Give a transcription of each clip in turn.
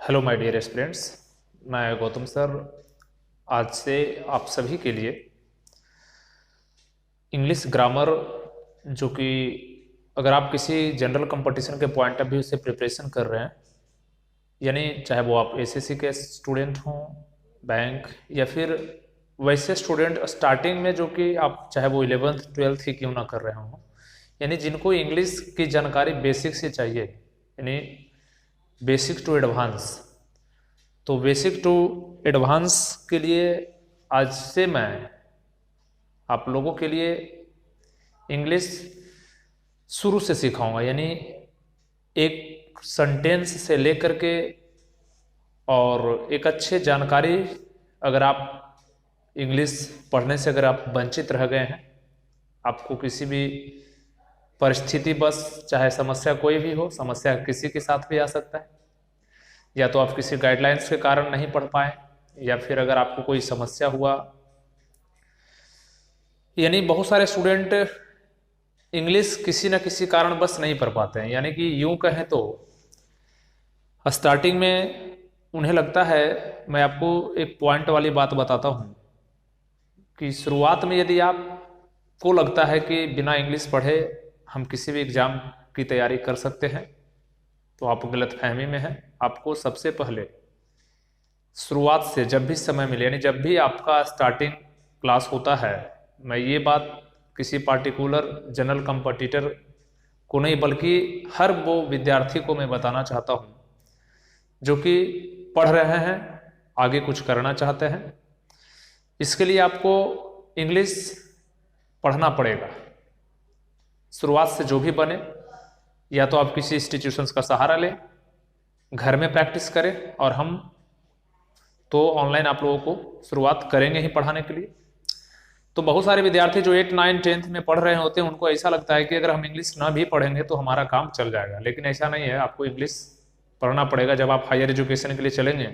Hello my dear students, मैं Gautam sir आज से आप सभी के लिए इंग्लिश ग्रामर, जो कि अगर आप किसी जनरल कंपटीशन के पॉइंट ऑफ व्यू से प्रिपरेशन कर रहे हैं, यानी चाहे वो आप एसएससी के स्टूडेंट हों, बैंक, या फिर वैसे स्टूडेंट स्टार्टिंग में जो कि आप चाहे वो 11th 12th ही क्यों ना कर रहे हों, यानी जिनको इंग्लिश की जानकारी बेसिक से चाहिए, यानी बेसिक टू एडवांस। तो बेसिक टू एडवांस के लिए आज से मैं आप लोगों के लिए इंग्लिश शुरू से सिखाऊंगा, यानी एक सेंटेंस से लेकर के और एक अच्छे जानकारी। अगर आप इंग्लिश पढ़ने से अगर आप वंचित रह गए हैं, आपको किसी भी परिस्थिति बस चाहे समस्या कोई भी हो, समस्या किसी के साथ भी आ सकता है, या तो आप किसी गाइडलाइंस के कारण नहीं पढ़ पाए, या फिर अगर आपको कोई समस्या हुआ, यानी बहुत सारे स्टूडेंट इंग्लिश किसी न किसी कारण बस नहीं पढ़ पाते हैं। यानी कि यूं कहें तो स्टार्टिंग में उन्हें लगता है, मैं आपको एक पॉइंट वाली बात बताता हूं कि शुरुआत में यदि आपको लगता है कि बिना इंग्लिश पढ़े हम किसी भी एग्जाम की तैयारी कर सकते हैं, तो आप गलतफहमी में हैं। आपको सबसे पहले शुरुआत से जब भी समय मिले, यानी जब भी आपका स्टार्टिंग क्लास होता है, मैं ये बात किसी पार्टिकुलर जनरल कंपटीटर को नहीं बल्कि हर वो विद्यार्थी को मैं बताना चाहता हूँ जो कि पढ़ रहे हैं, आगे कुछ करना चाहते हैं। इसके लिए आपको इंग्लिश पढ़ना पड़ेगा। शुरुआत से जो भी बने, या तो आप किसी इंस्टीट्यूशंस का सहारा लें, घर में प्रैक्टिस करें, और हम तो ऑनलाइन आप लोगों को शुरुआत करेंगे ही पढ़ाने के लिए। तो बहुत सारे विद्यार्थी जो 8, 9, 10th में पढ़ रहे होते हैं, उनको ऐसा लगता है कि अगर हम इंग्लिश ना भी पढ़ेंगे तो हमारा काम चल जाएगा, लेकिन ऐसा नहीं है। आपको इंग्लिश पढ़ना पड़ेगा। जब आप हायर एजुकेशन के लिए चलेंगे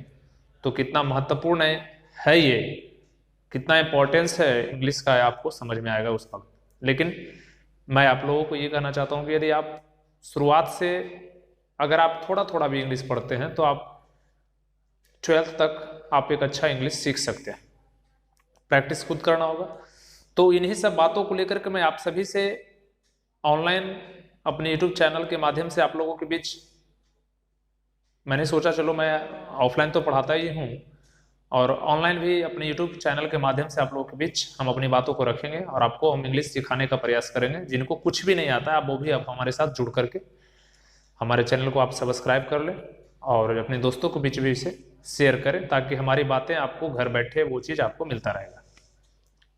तो कितना महत्वपूर्ण है ये, कितना इंपॉर्टेंस है इंग्लिश का, आपको समझ में आएगा उस वक्त। लेकिन मैं आप लोगों को ये कहना चाहता हूँ कि यदि आप शुरुआत से अगर आप थोड़ा थोड़ा भी इंग्लिश पढ़ते हैं, तो आप 12th तक आप एक अच्छा इंग्लिश सीख सकते हैं। प्रैक्टिस खुद करना होगा। तो इन्हीं सब बातों को लेकर के मैं आप सभी से ऑनलाइन अपने यूट्यूब चैनल के माध्यम से आप लोगों के बीच मैंने सोचा, चलो मैं ऑफलाइन तो पढ़ाता ही हूँ, और ऑनलाइन भी अपने यूट्यूब चैनल के माध्यम से आप लोगों के बीच हम अपनी बातों को रखेंगे, और आपको हम इंग्लिश सिखाने का प्रयास करेंगे। जिनको कुछ भी नहीं आता है, आप वो भी आप हमारे साथ जुड़ करके हमारे चैनल को आप सब्सक्राइब कर लें, और अपने दोस्तों को बीच भी इसे शेयर करें, ताकि हमारी बातें आपको घर बैठे वो चीज़ आपको मिलता रहेगा।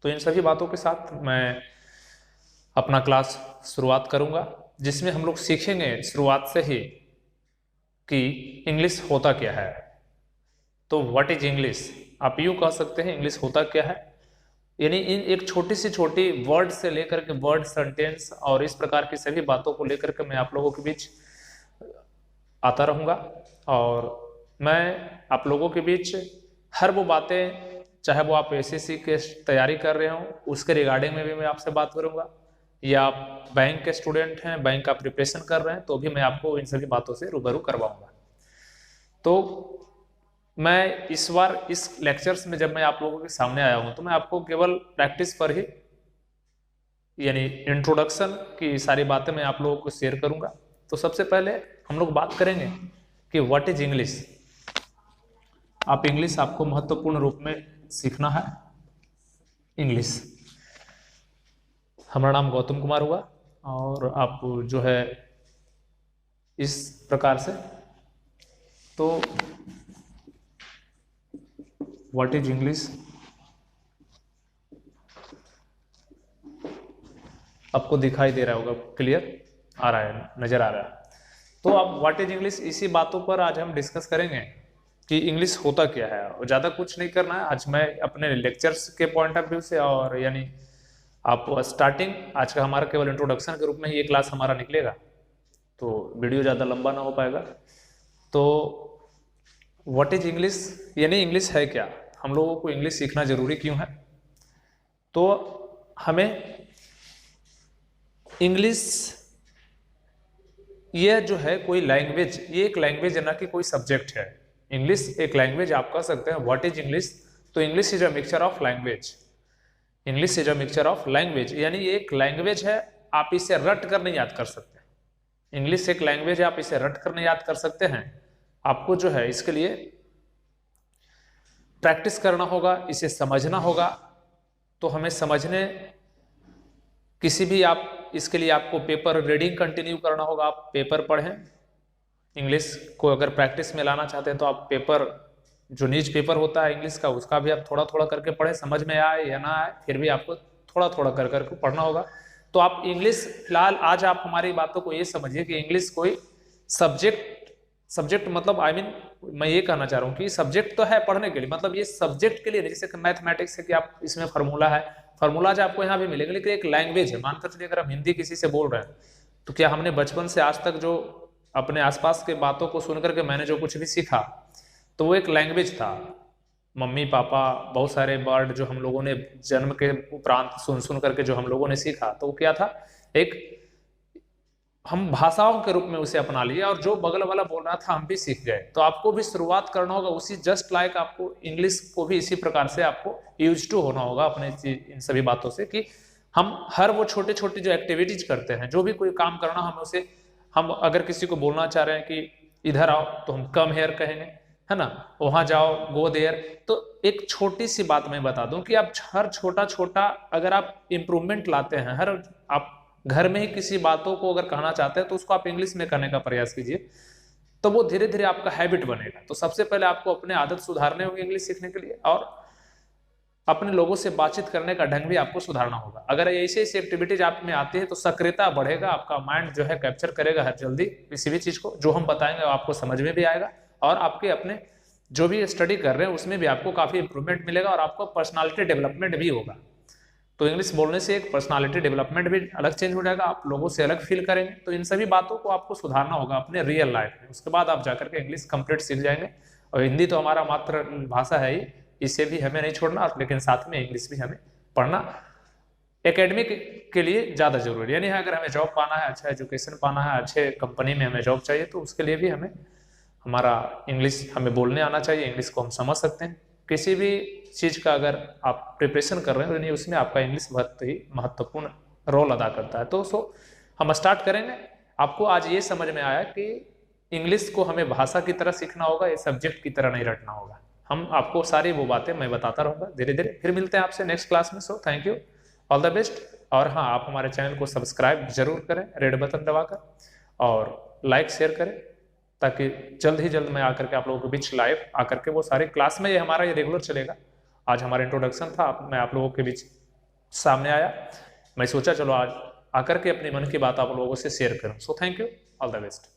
तो इन सभी बातों के साथ मैं अपना क्लास शुरुआत करूंगा, जिसमें हम लोग सीखेंगे शुरुआत से ही कि इंग्लिश होता क्या है। तो व्हाट इज इंग्लिश, आप यूं कह सकते हैं इंग्लिश होता क्या है, यानी इन एक छोटी सी छोटी वर्ड से लेकर के वर्ड, सेंटेंस और इस प्रकार की सभी बातों को लेकर के मैं आप लोगों के बीच आता रहूंगा। और मैं आप लोगों के बीच हर वो बातें, चाहे वो आप एसएससी के तैयारी कर रहे हो उसके रिगार्डिंग में भी मैं आपसे बात करूंगा, या आप बैंक के स्टूडेंट हैं, बैंक का प्रिपरेशन कर रहे हैं, तो भी मैं आपको इन सभी बातों से रूबरू करवाऊंगा। तो मैं इस बार इस लेक्चर्स में जब मैं आप लोगों के सामने आया हूं, तो मैं आपको केवल प्रैक्टिस पर ही, यानी इंट्रोडक्शन की सारी बातें मैं आप लोगों को शेयर करूंगा। तो सबसे पहले हम लोग बात करेंगे कि व्हाट इज इंग्लिश। आप इंग्लिश आपको महत्वपूर्ण रूप में सीखना है। इंग्लिश, हमारा नाम गौतम कुमार हुआ, और आप जो है इस प्रकार से, तो व्हाट इज इंग्लिश आपको दिखाई दे रहा होगा, क्लियर आ रहा है, नजर आ रहा है। तो अब व्हाट इज इंग्लिश, इसी बातों पर आज हम डिस्कस करेंगे कि इंग्लिश होता क्या है। और ज़्यादा कुछ नहीं करना है आज मैं अपने लेक्चर्स के पॉइंट ऑफ व्यू से, और यानी आप स्टार्टिंग, आज का हमारा केवल इंट्रोडक्शन के रूप में ही ये क्लास हमारा निकलेगा, तो वीडियो ज़्यादा लंबा ना हो पाएगा। तो व्हाट इज इंग्लिश, यानी इंग्लिश है क्या, हम लोगों को इंग्लिश सीखना जरूरी क्यों है। तो हमें इंग्लिश ये जो है कोई लैंग्वेज, ये एक लैंग्वेज है, ना कि कोई सब्जेक्ट है। इंग्लिश एक लैंग्वेज आप कह सकते हैं। What is English? तो English is a mixture of language. English is a mixture of language, यानी ये एक लैंग्वेज है, आप इसे रट कर नहीं याद कर सकते। इंग्लिश एक लैंग्वेज है, आप इसे रट कर नहीं याद कर सकते हैं। आपको जो है इसके लिए प्रैक्टिस करना होगा, इसे समझना होगा। तो हमें समझने किसी भी आप इसके लिए आपको पेपर रीडिंग कंटिन्यू करना होगा। आप पेपर पढ़ें, इंग्लिश को अगर प्रैक्टिस में लाना चाहते हैं तो आप पेपर, जो न्यूज पेपर होता है इंग्लिश का, उसका भी आप थोड़ा थोड़ा करके पढ़ें, समझ में आए या ना आए फिर भी आपको थोड़ा थोड़ा कर करके पढ़ना होगा। तो आप इंग्लिश, फिलहाल आज आप हमारी बातों को ये समझिए कि इंग्लिश कोई सब्जेक्ट मतलब मैं ये कहना चाह रहा हूँ कि सब्जेक्ट तो है पढ़ने के लिए, मतलब ये सब्जेक्ट के लिए नहीं। जैसे मैथमेटिक्स है कि आप इसमें फार्मूला है, फार्मूलाज आपको यहाँ भी मिलेंगे, लेकिन एक लैंग्वेज है। मानकर चलिए अगर हम हिंदी किसी से बोल रहे हैं तो क्या हमने बचपन से आज तक जो अपने आसपास के बातों को सुनकर के मैंने जो कुछ भी सीखा तो वो एक लैंग्वेज था। मम्मी पापा बहुत सारे वर्ड जो हम लोगों ने जन्म के उपरांत सुन करके जो हम लोगों ने सीखा, तो वो क्या था, एक हम भाषाओं के रूप में उसे अपना लिए, और जो बगल वाला बोल रहा था हम भी सीख गए। तो आपको भी शुरुआत करना होगा उसी, जस्ट लाइक आपको इंग्लिश को भी इसी प्रकार से आपको यूज टू होना होगा अपने इन सभी बातों से, कि हम हर वो छोटे छोटे जो एक्टिविटीज करते हैं, जो भी कोई काम करना, हम उसे, हम अगर किसी को बोलना चाह रहे हैं कि इधर आओ तो हम कम हेयर कहेंगे, है ना, वहां जाओ गो देयर। तो एक छोटी सी बात मैं बता दूं कि आप हर छोटा छोटा अगर आप इंप्रूवमेंट लाते हैं, हर आप घर में ही किसी बातों को अगर कहना चाहते हैं तो उसको आप इंग्लिश में करने का प्रयास कीजिए, तो वो धीरे धीरे आपका हैबिट बनेगा। तो सबसे पहले आपको अपने आदत सुधारने होंगे इंग्लिश सीखने के लिए, और अपने लोगों से बातचीत करने का ढंग भी आपको सुधारना होगा। अगर ऐसी ऐसी एक्टिविटीज आप में आती है तो सक्रियता बढ़ेगा, आपका माइंड जो है कैप्चर करेगा हर जल्दी किसी भी चीज को, जो हम बताएंगे वो आपको समझ में भी आएगा, और आपके अपने जो भी स्टडी कर रहे हैं उसमें भी आपको काफी इंप्रूवमेंट मिलेगा, और आपको पर्सनालिटी डेवलपमेंट भी होगा। तो इंग्लिश बोलने से एक पर्सनालिटी डेवलपमेंट भी अलग चेंज हो जाएगा, आप लोगों से अलग फील करेंगे। तो इन सभी बातों को आपको सुधारना होगा अपने रियल लाइफ में, उसके बाद आप जाकर के इंग्लिश कंप्लीट सीख जाएंगे। और हिंदी तो हमारा मातृ भाषा है ही, इसे भी हमें नहीं छोड़ना, लेकिन साथ में इंग्लिश भी हमें पढ़ना एकेडमिक के लिए ज़्यादा जरूरी है। यानी अगर हमें जॉब पाना है, अच्छा एजुकेशन पाना है, अच्छे कंपनी में हमें जॉब चाहिए, तो उसके लिए भी हमें हमारा इंग्लिश हमें बोलने आना चाहिए, इंग्लिश को हम समझ सकते हैं। किसी भी चीज़ का अगर आप प्रिपरेशन कर रहे हैं तो उसमें आपका इंग्लिश बहुत ही महत्वपूर्ण रोल अदा करता है। तो हम स्टार्ट करेंगे। आपको आज ये समझ में आया कि इंग्लिश को हमें भाषा की तरह सीखना होगा, ये सब्जेक्ट की तरह नहीं रटना होगा। हम आपको सारी वो बातें मैं बताता रहूँगा धीरे धीरे। फिर मिलते हैं आपसे नेक्स्ट क्लास में। So thank you, all the best. और हाँ, आप हमारे चैनल को सब्सक्राइब जरूर करें रेड बटन दबाकर, और लाइक शेयर करें, ताकि जल्द ही जल्द मैं आकर के आप लोगों के बीच लाइव आकर के वो सारे क्लास में, ये हमारा ये रेगुलर चलेगा। आज हमारा इंट्रोडक्शन था, मैं आप लोगों के बीच सामने आया, मैं सोचा चलो आज आकर के अपनी मन की बात आप लोगों से शेयर करूं। So thank you, all the best.